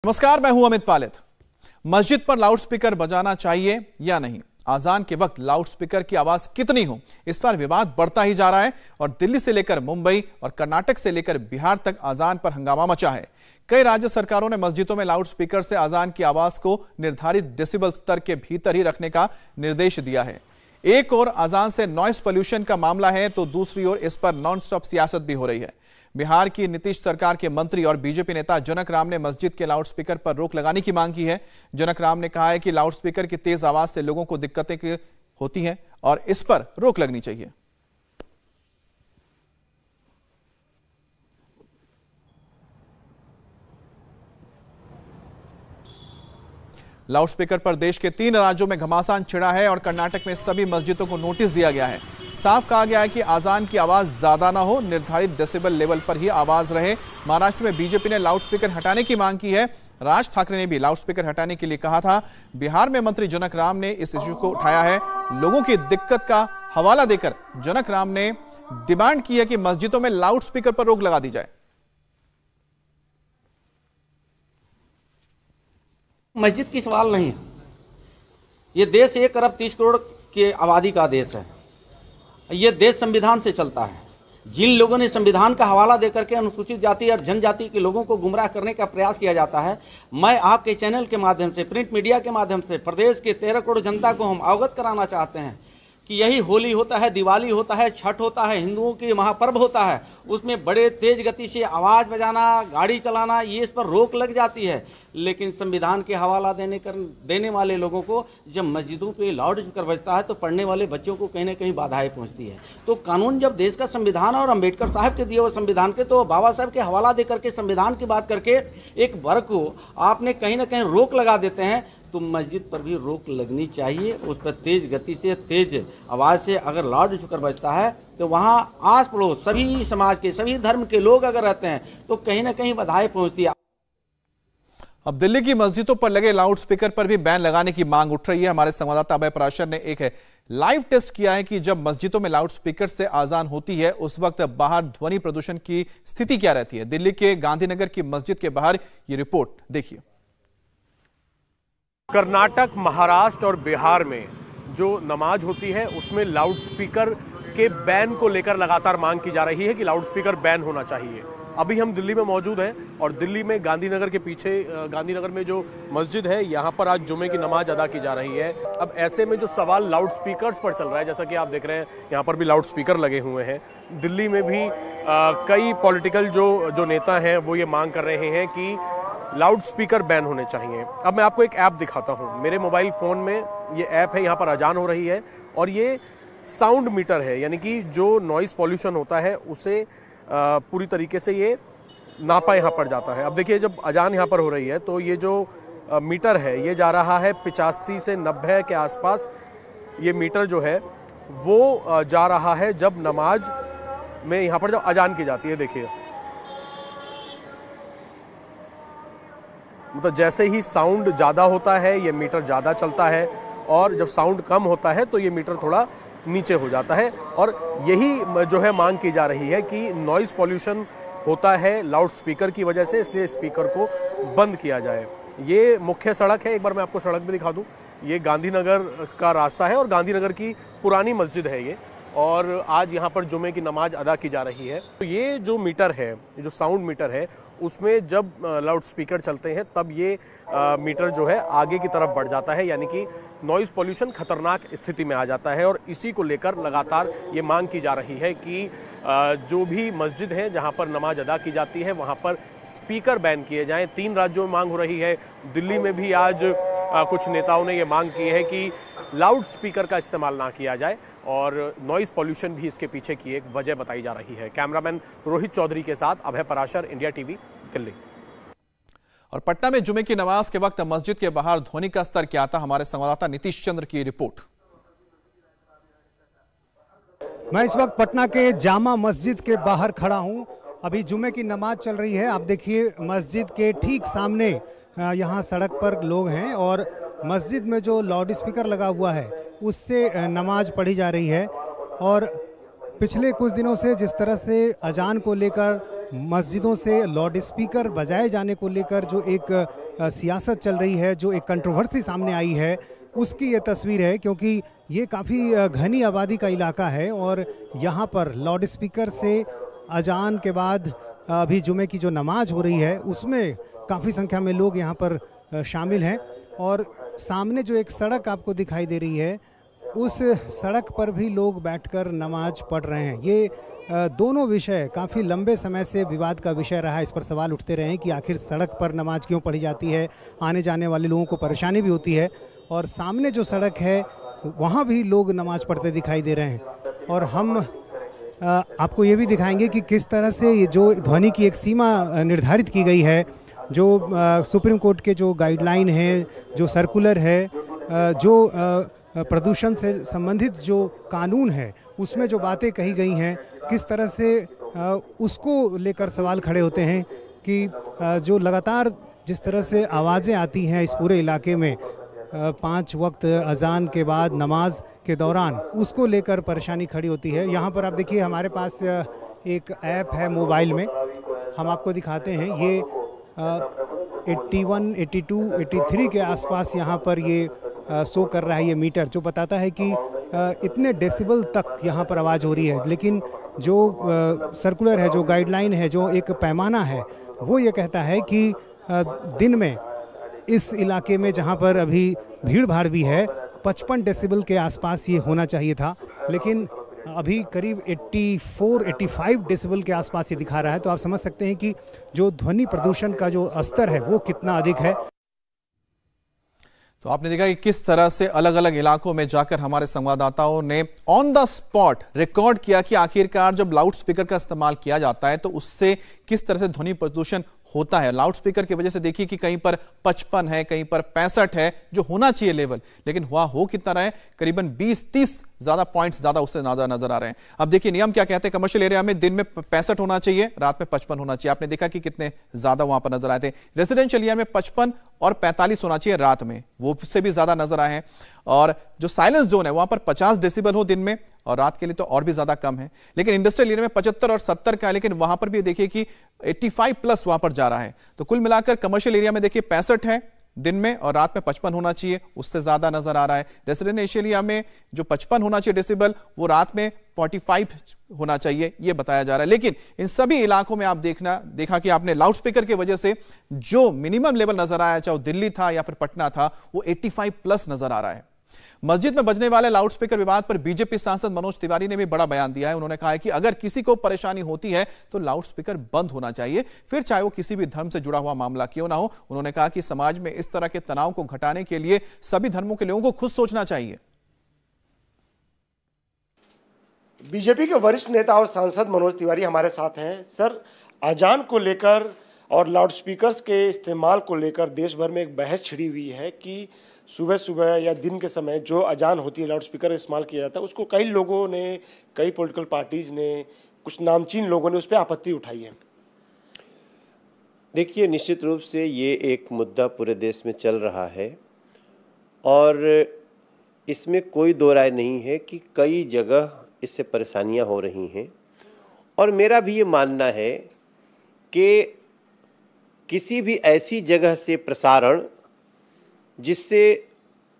नमस्कार, मैं हूं अमित पालित। मस्जिद पर लाउडस्पीकर बजाना चाहिए या नहीं, आजान के वक्त लाउडस्पीकर की आवाज कितनी हो, इस पर विवाद बढ़ता ही जा रहा है और दिल्ली से लेकर मुंबई और कर्नाटक से लेकर बिहार तक आजान पर हंगामा मचा है। कई राज्य सरकारों ने मस्जिदों में लाउडस्पीकर से आजान की आवाज को निर्धारित डेसिबल स्तर के भीतर ही रखने का निर्देश दिया है। एक ओर आजान से नॉइस पोल्यूशन का मामला है तो दूसरी ओर इस पर नॉन स्टॉप सियासत भी हो रही है। बिहार की नीतीश सरकार के मंत्री और बीजेपी नेता जनक राम ने मस्जिद के लाउडस्पीकर पर रोक लगाने की मांग की है। जनक राम ने कहा है कि लाउडस्पीकर की तेज आवाज से लोगों को दिक्कतें होती हैं और इस पर रोक लगनी चाहिए। लाउडस्पीकर पर देश के 3 राज्यों में घमासान छिड़ा है और कर्नाटक में सभी मस्जिदों को नोटिस दिया गया है। साफ कहा गया है कि आजान की आवाज ज्यादा ना हो, निर्धारित डेसिबल लेवल पर ही आवाज रहे। महाराष्ट्र में बीजेपी ने लाउडस्पीकर हटाने की मांग की है। राज ठाकरे ने भी लाउडस्पीकर हटाने के लिए कहा था। बिहार में मंत्री जनक राम ने इस इश्यू को उठाया है। लोगों की दिक्कत का हवाला देकर जनक राम ने डिमांड की है कि मस्जिदों में लाउडस्पीकर पर रोक लगा दी जाए। मस्जिद की सवाल नहीं है। ये देश 1 अरब 30 करोड़ की आबादी का देश है। ये देश संविधान से चलता है। जिन लोगों ने संविधान का हवाला देकर के अनुसूचित जाति और जनजाति के लोगों को गुमराह करने का प्रयास किया जाता है, मैं आपके चैनल के माध्यम से, प्रिंट मीडिया के माध्यम से प्रदेश के 13 करोड़ जनता को हम अवगत कराना चाहते हैं कि यही होली होता है, दिवाली होता है, छठ होता है, हिंदुओं की महापर्व होता है, उसमें बड़े तेज गति से आवाज़ बजाना, गाड़ी चलाना, ये इस पर रोक लग जाती है। लेकिन संविधान के हवाला देने वाले लोगों को जब मस्जिदों पे लाउड स्पीकर बजता है तो पढ़ने वाले बच्चों को कहीं ना कहीं बाधाएं पहुंचती है। तो कानून जब देश का संविधान और अम्बेडकर साहब के दिए हुए संविधान के, तो बाबा साहब के हवाला दे करके संविधान की बात करके एक वर्ग को आपने कहीं ना कहीं रोक लगा देते हैं। तो मस्जिद पर भी रोक लगनी चाहिए। उस पर तेज गति से, तेज आवाज़ से अगर लाउड स्पीकर बजता है तो वहाँ आस पड़ोस सभी समाज के, सभी धर्म के लोग अगर रहते हैं तो कहीं ना कहीं बाधाएं पहुंचती है। अब दिल्ली की मस्जिदों पर लगे लाउडस्पीकर पर भी बैन लगाने की मांग उठ रही है। हमारे संवाददाता अभय पराशर ने एक लाइव टेस्ट किया है कि जब मस्जिदों में लाउडस्पीकर से आजान होती है उस वक्त बाहर ध्वनि प्रदूषण की स्थिति क्या रहती है। दिल्ली के गांधीनगर की मस्जिद के बाहर ये रिपोर्ट देखिए। कर्नाटक, महाराष्ट्र और बिहार में जो नमाज होती है उसमें लाउडस्पीकर के बैन को लेकर लगातार मांग की जा रही है कि लाउडस्पीकर बैन होना चाहिए। अभी हम दिल्ली में मौजूद हैं और दिल्ली में गांधीनगर के पीछे, गांधीनगर में जो मस्जिद है, यहाँ पर आज जुमे की नमाज अदा की जा रही है। अब ऐसे में जो सवाल लाउडस्पीकर्स पर चल रहा है, जैसा कि आप देख रहे हैं यहाँ पर भी लाउडस्पीकर लगे हुए हैं। दिल्ली में भी कई पॉलिटिकल जो नेता हैं वो ये मांग कर रहे हैं कि लाउडस्पीकर बैन होने चाहिए। अब मैं आपको एक ऐप दिखाता हूँ। मेरे मोबाइल फ़ोन में ये ऐप है, यहाँ पर अजान हो रही है और ये साउंड मीटर है, यानी कि जो नॉइस पॉल्यूशन होता है उसे पूरी तरीके से ये नापा यहाँ पर जाता है। अब देखिए, जब अजान यहाँ पर हो रही है तो ये जो मीटर है ये जा रहा है 85 से 90 के आसपास। ये मीटर जो है वो जा रहा है जब नमाज में यहाँ पर जब अजान की जाती है। देखिए, मतलब जैसे ही साउंड ज़्यादा होता है ये मीटर ज़्यादा चलता है और जब साउंड कम होता है तो ये मीटर थोड़ा नीचे हो जाता है। और यही जो है मांग की जा रही है कि नॉइज़ पॉल्यूशन होता है लाउडस्पीकर की वजह से, इसलिए स्पीकर को बंद किया जाए। ये मुख्य सड़क है, एक बार मैं आपको सड़क भी दिखा दूं। ये गांधीनगर का रास्ता है और गांधीनगर की पुरानी मस्जिद है ये, और आज यहाँ पर जुमे की नमाज अदा की जा रही है। तो ये जो मीटर है, ये जो साउंड मीटर है, उसमें जब लाउडस्पीकर चलते हैं तब ये मीटर जो है आगे की तरफ बढ़ जाता है, यानी कि नॉइज़ पॉल्यूशन खतरनाक स्थिति में आ जाता है। और इसी को लेकर लगातार ये मांग की जा रही है कि जो भी मस्जिद है जहाँ पर नमाज अदा की जाती है वहाँ पर स्पीकर बैन किए जाएं। 3 राज्यों में मांग हो रही है। दिल्ली में भी आज कुछ नेताओं ने ये मांग की है कि लाउड स्पीकर का इस्तेमाल ना किया जाए और नॉइज़ पॉल्यूशन भी इसके पीछे की एक वजह बताई जा रही है। कैमरामैन रोहित चौधरी के साथ अभय पराशर, इंडिया टीवी, दिल्ली। और पटना में जुमे की नमाज के वक्त मस्जिद के बाहर ध्वनि का स्तर क्या था, हमारे संवाददाता नीतीश चंद्र की रिपोर्ट। मैं इस वक्त पटना के जामा मस्जिद के बाहर खड़ा हूं। अभी जुमे की नमाज चल रही है। आप देखिए, मस्जिद के ठीक सामने यहाँ सड़क पर लोग हैं और मस्जिद में जो लाउड स्पीकर लगा हुआ है उससे नमाज पढ़ी जा रही है। और पिछले कुछ दिनों से जिस तरह से अजान को लेकर मस्जिदों से लाउड स्पीकर बजाए जाने को लेकर जो एक सियासत चल रही है, जो एक कंट्रोवर्सी सामने आई है, उसकी ये तस्वीर है। क्योंकि ये काफ़ी घनी आबादी का इलाका है और यहाँ पर लाउड स्पीकर से अजान के बाद अभी जुमे की जो नमाज हो रही है उसमें काफ़ी संख्या में लोग यहाँ पर शामिल हैं। और सामने जो एक सड़क आपको दिखाई दे रही है, उस सड़क पर भी लोग बैठकर नमाज पढ़ रहे हैं। ये दोनों विषय काफ़ी लंबे समय से विवाद का विषय रहा है। इस पर सवाल उठते रहे कि आखिर सड़क पर नमाज क्यों पढ़ी जाती है, आने जाने वाले लोगों को परेशानी भी होती है। और सामने जो सड़क है वहाँ भी लोग नमाज पढ़ते दिखाई दे रहे हैं। और हम आपको ये भी दिखाएंगे कि किस तरह से ये जो ध्वनि की एक सीमा निर्धारित की गई है, जो सुप्रीम कोर्ट के जो गाइडलाइन है, जो सर्कुलर है, जो प्रदूषण से संबंधित जो कानून है, उसमें जो बातें कही गई हैं, किस तरह से उसको लेकर सवाल खड़े होते हैं कि जो लगातार जिस तरह से आवाज़ें आती हैं इस पूरे इलाके में 5 वक्त अजान के बाद नमाज के दौरान, उसको लेकर परेशानी खड़ी होती है। यहाँ पर आप देखिए हमारे पास एक ऐप है मोबाइल में, हम आपको दिखाते हैं। ये 81, 82, 83 के आसपास यहाँ पर ये शो कर रहा है ये मीटर, जो बताता है कि इतने डेसिबल तक यहाँ पर आवाज़ हो रही है। लेकिन जो सर्कुलर है, जो गाइडलाइन है, जो एक पैमाना है, वो ये कहता है कि दिन में इस इलाके में जहाँ पर अभी भीड़ भाड़ भी है 55 डेसिबल के आसपास ये होना चाहिए था, लेकिन अभी करीब 84-85 डेसिबल के आसपास ये दिखा रहा है। तो आप समझ सकते हैं कि जो ध्वनि प्रदूषण का जो स्तर है वो कितना अधिक है। तो आपने देखा कि किस तरह से अलग अलग इलाकों में जाकर हमारे संवाददाताओं ने ऑन द स्पॉट रिकॉर्ड किया कि आखिरकार जब लाउड स्पीकर का इस्तेमाल किया जाता है तो उससे किस तरह से ध्वनि प्रदूषण होता है। लाउड स्पीकर की वजह से देखिए कि कहीं पर 55 है, कहीं पर 65 है, जो होना चाहिए लेवल, लेकिन हुआ हो कितना रहा है, करीबन 20-30 ज्यादा पॉइंट्स ज्यादा उससे नजर आ रहे हैं। अब देखिए नियम क्या कहते हैं, कमर्शियल एरिया में दिन में 65 होना चाहिए, रात में 55 होना चाहिए। आपने देखा कि कितने ज्यादा वहां पर नजर आए थे। रेजिडेंशियल एरिया में 55 और 45 होना चाहिए रात में, वो उससे भी ज्यादा नजर आए हैं। और जो साइलेंस जोन है वहां पर 50 डेसिबल हो दिन में, और रात के लिए तो और भी ज्यादा कम है। लेकिन इंडस्ट्रियल एरिया में 75 और 70 का है, लेकिन वहां पर भी देखिए कि 85 प्लस वहां पर जा रहा है। तो कुल मिलाकर कमर्शियल एरिया में देखिए 65 है दिन में, और रात में 55 होना चाहिए, उससे ज्यादा नजर आ रहा है। रेसिडेंशियल एरिया में जो 55 होना चाहिए डेसिबल, वो रात में 45 होना चाहिए, ये बताया जा रहा है। लेकिन इन सभी इलाकों में आप देखा कि आपने लाउड स्पीकर की वजह से जो मिनिमम लेवल नजर आया, चाहे दिल्ली था या फिर पटना था, वो 85 प्लस नजर आ रहा है। मस्जिद में बजने वाले लाउड स्पीकर विवाद पर बीजेपी सांसद मनोज तिवारी ने भी बड़ा बयान दिया है। उन्होंने कहा है कि अगर किसी को परेशानी होती है तो लाउड स्पीकर बंद होना चाहिए, फिर चाहे वो किसी भी धर्म से जुड़ा हुआ मामला क्यों ना हो। उन्होंने कहा कि समाज में इस तरह के तनाव को घटाने के लिए सभी धर्मों के लोगों को खुद सोचना चाहिए। बीजेपी के वरिष्ठ नेता और सांसद मनोज तिवारी हमारे साथ हैं। सर, अजान को लेकर और लाउड स्पीकर्स के इस्तेमाल को लेकर देश भर में एक बहस छिड़ी हुई है कि सुबह सुबह या दिन के समय जो अजान होती है लाउड स्पीकर इस्तेमाल किया जाता है, उसको कई लोगों ने, कई पॉलिटिकल पार्टीज ने, कुछ नामचीन लोगों ने उस पर आपत्ति उठाई है। देखिए, निश्चित रूप से ये एक मुद्दा पूरे देश में चल रहा है और इसमें कोई दो राय नहीं है कि कई जगह इससे परेशानियां हो रही हैं। और मेरा भी ये मानना है कि किसी भी ऐसी जगह से प्रसारण जिससे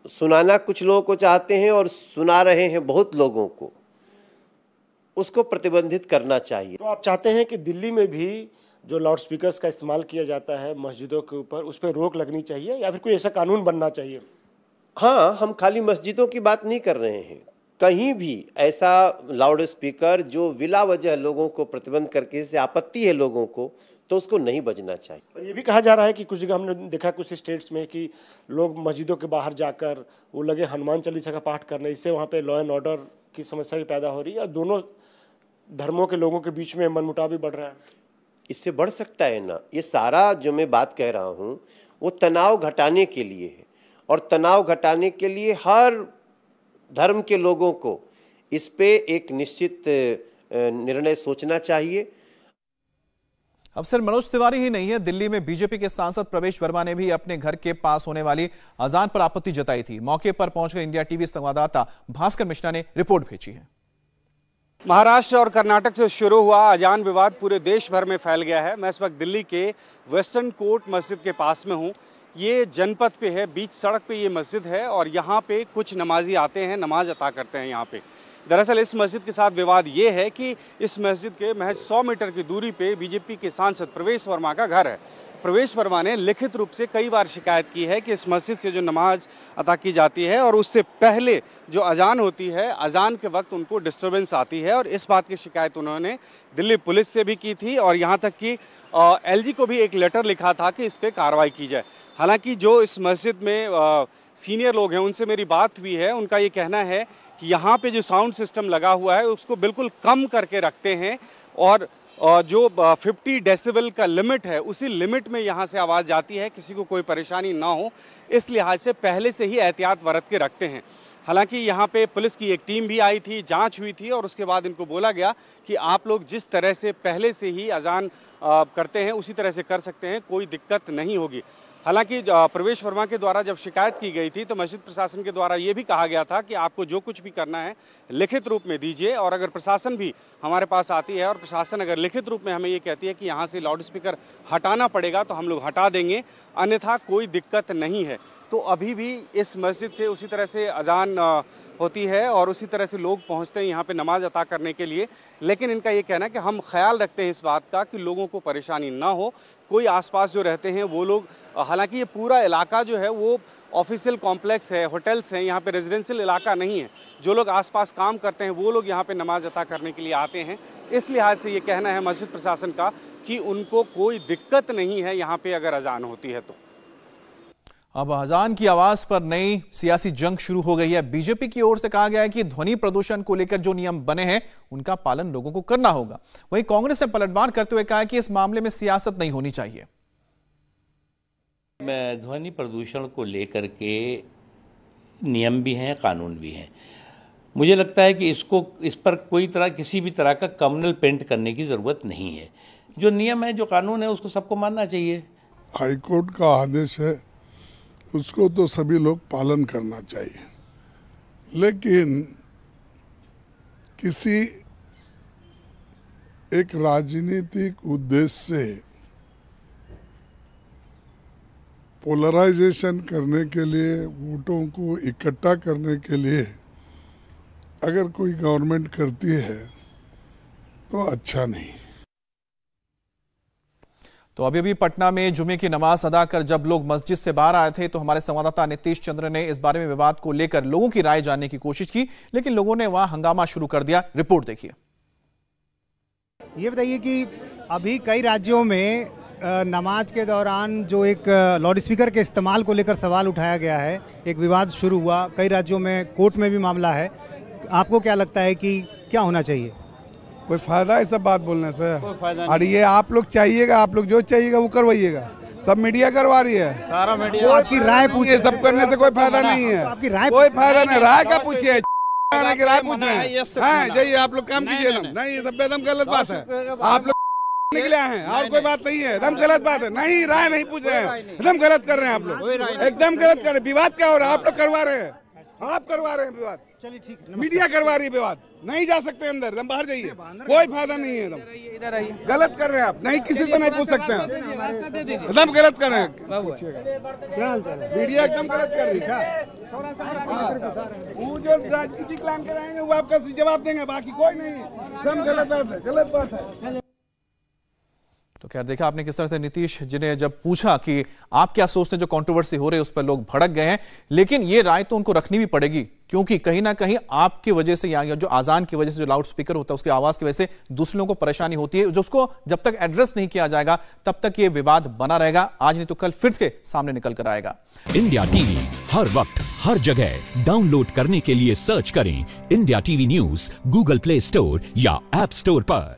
सुनाना कुछ लोगों को चाहते हैं और सुना रहे हैं बहुत लोगों को, उसको प्रतिबंधित करना चाहिए। तो आप चाहते हैं कि दिल्ली में भी जो लाउड स्पीकर्स का इस्तेमाल किया जाता है मस्जिदों के ऊपर, उस पर रोक लगनी चाहिए या फिर कोई ऐसा कानून बनना चाहिए? हाँ, हम खाली मस्जिदों की बात नहीं कर रहे हैं। कहीं भी ऐसा लाउड स्पीकर जो बिला वजह लोगों को प्रतिबंध करके, इससे आपत्ति है लोगों को, तो उसको नहीं बजना चाहिए। और ये भी कहा जा रहा है कि कुछ जगह हमने देखा कुछ स्टेट्स में कि लोग मस्जिदों के बाहर जाकर वो लगे हनुमान चालीसा का पाठ करने, इससे वहाँ पे लॉ एंड ऑर्डर की समस्या भी पैदा हो रही है और दोनों धर्मों के लोगों के बीच में मनमुटाव भी बढ़ रहा है। इससे बढ़ सकता है ना। ये सारा जो मैं बात कह रहा हूँ वो तनाव घटाने के लिए है, और तनाव घटाने के लिए हर धर्म के लोगों को इस पे एक निश्चित निर्णय सोचना चाहिए। अब सिर्फ मनोज तिवारी ही नहीं है, दिल्ली में बीजेपी के सांसद प्रवेश वर्मा ने भी अपने घर के पास होने वाली अजान पर आपत्ति जताई थी। मौके पर पहुंचकर इंडिया टीवी संवाददाता भास्कर मिश्रा ने रिपोर्ट भेजी है। महाराष्ट्र और कर्नाटक से शुरू हुआ अजान विवाद पूरे देश भर में फैल गया है। मैं इस वक्त दिल्ली के वेस्टर्न कोर्ट मस्जिद के पास में हूँ। ये जनपथ पे है, बीच सड़क पे ये मस्जिद है और यहाँ पे कुछ नमाजी आते हैं, नमाज अता करते हैं यहाँ पे। दरअसल इस मस्जिद के साथ विवाद ये है कि इस मस्जिद के महज 100 मीटर की दूरी पे बीजेपी के सांसद प्रवेश वर्मा का घर है। प्रवेश वर्मा ने लिखित रूप से कई बार शिकायत की है कि इस मस्जिद से जो नमाज अता की जाती है और उससे पहले जो अजान होती है, अजान के वक्त उनको डिस्टर्बेंस आती है और इस बात की शिकायत उन्होंने दिल्ली पुलिस से भी की थी और यहाँ तक कि एलजी को भी एक लेटर लिखा था कि इस पर कार्रवाई की जाए। हालांकि जो इस मस्जिद में सीनियर लोग हैं उनसे मेरी बात हुई है, उनका ये कहना है कि यहाँ पे जो साउंड सिस्टम लगा हुआ है उसको बिल्कुल कम करके रखते हैं और जो 50 डेसिबल का लिमिट है उसी लिमिट में यहाँ से आवाज़ जाती है, किसी को कोई परेशानी ना हो इस लिहाज से पहले से ही एहतियात बरत के रखते हैं। हालांकि यहाँ पे पुलिस की एक टीम भी आई थी, जांच हुई थी और उसके बाद इनको बोला गया कि आप लोग जिस तरह से पहले से ही अजान करते हैं उसी तरह से कर सकते हैं, कोई दिक्कत नहीं होगी। हालांकि प्रवेश वर्मा के द्वारा जब शिकायत की गई थी तो मस्जिद प्रशासन के द्वारा ये भी कहा गया था कि आपको जो कुछ भी करना है लिखित रूप में दीजिए और अगर प्रशासन भी हमारे पास आती है और प्रशासन अगर लिखित रूप में हमें ये कहती है कि यहाँ से लाउड स्पीकर हटाना पड़ेगा तो हम लोग हटा देंगे, अन्यथा कोई दिक्कत नहीं है। तो अभी भी इस मस्जिद से उसी तरह से अजान होती है और उसी तरह से लोग पहुंचते हैं यहाँ पे नमाज अता करने के लिए, लेकिन इनका ये कहना है कि हम ख्याल रखते हैं इस बात का कि लोगों को परेशानी ना हो। कोई आसपास जो रहते हैं वो लोग, हालांकि ये पूरा इलाका जो है वो ऑफिशियल कॉम्प्लेक्स है, होटल्स हैं, यहाँ पे रेजिडेंशियल इलाका नहीं है। जो लोग आसपास काम करते हैं वो लोग यहाँ पे नमाज अता करने के लिए आते हैं। इस लिहाज से ये कहना है मस्जिद प्रशासन का कि उनको कोई दिक्कत नहीं है यहाँ पे अगर अजान होती है तो। अब अजान की आवाज पर नई सियासी जंग शुरू हो गई है। बीजेपी की ओर से कहा गया है कि ध्वनि प्रदूषण को लेकर जो नियम बने हैं उनका पालन लोगों को करना होगा। वहीं कांग्रेस ने पलटवार करते हुए कहा है कि इस मामले में सियासत नहीं होनी चाहिए। ध्वनि प्रदूषण को लेकर के नियम भी हैं, कानून भी हैं। मुझे लगता है कि इस पर किसी भी तरह का कम्युनल पेंट करने की जरूरत नहीं है। जो नियम है, जो कानून है, उसको सबको मानना चाहिए। हाईकोर्ट का आदेश है, उसको तो सभी लोग पालन करना चाहिए, लेकिन किसी एक राजनीतिक उद्देश्य से पोलराइजेशन करने के लिए, वोटों को इकट्ठा करने के लिए अगर कोई गवर्नमेंट करती है तो अच्छा नहीं। तो अभी पटना में जुमे की नमाज अदा कर जब लोग मस्जिद से बाहर आए थे तो हमारे संवाददाता नीतीश चंद्र ने इस बारे में विवाद को लेकर लोगों की राय जानने की कोशिश की, लेकिन लोगों ने वहां हंगामा शुरू कर दिया। रिपोर्ट देखिए। ये बताइए कि अभी कई राज्यों में नमाज के दौरान जो एक लाउड स्पीकर के इस्तेमाल को लेकर सवाल उठाया गया है, एक विवाद शुरू हुआ, कई राज्यों में कोर्ट में भी मामला है। आपको क्या लगता है कि क्या होना चाहिए? कोई फायदा है सब बात बोलने से? और ये आप लोग चाहिएगा, आप लोग जो चाहिएगा वो करवाइएगा। सब मीडिया करवा रही है, सारा मीडिया। आपकी राय पूछिए, सब करने से कोई फायदा नहीं है। आपकी राय कोई फायदा नहीं, राय का पूछिए, राय पूछ रहे हैं। जाइए आप लोग काम कीजिए। नहीं, ये सब एकदम गलत बात है। आप लोग निकले हैं और कोई बात नहीं है, एकदम गलत बात है। नहीं, राय नहीं पूछ रहे हैं, एकदम गलत कर रहे हैं आप लोग, एकदम गलत कर रहे हैं। विवाद क्या हो रहा है? आप लोग करवा रहे हैं, आप करवा रहे हैं विवाद। चलिए ठीक है, मीडिया करवा रही है विवाद। नहीं जा सकते अंदर, एकदम बाहर जाइए, कोई फायदा नहीं है। एकदम गलत कर रहे हैं आप, नहीं किसी से नहीं पूछ सकते हैं, एकदम गलत कर रहे हैं। मीडिया एकदम गलत कर रही है। वो जो राजनीतिक लाइन के रहेंगे वो आपका जवाब देंगे, बाकी कोई नहीं। एकदम गलत बात है। तो खैर देखा आपने किस तरह से नीतीश जिन्हें जब पूछा कि आप क्या सोचते हैं जो कंट्रोवर्सी हो रही है उस पर लोग भड़क गए हैं, लेकिन ये राय तो उनको रखनी भी पड़ेगी क्योंकि कहीं ना कहीं आपकी वजह से या जो आजान की वजह से जो लाउड स्पीकर होता है उसकी आवाज की वजह से दूसरे लोगों को परेशानी होती है, जो उसको जब तक एड्रेस नहीं किया जाएगा तब तक ये विवाद बना रहेगा। आज नहीं तो कल फिर के सामने निकल कर आएगा। इंडिया टीवी हर वक्त हर जगह डाउनलोड करने के लिए सर्च करें India TV news Google play store या ऐप स्टोर पर।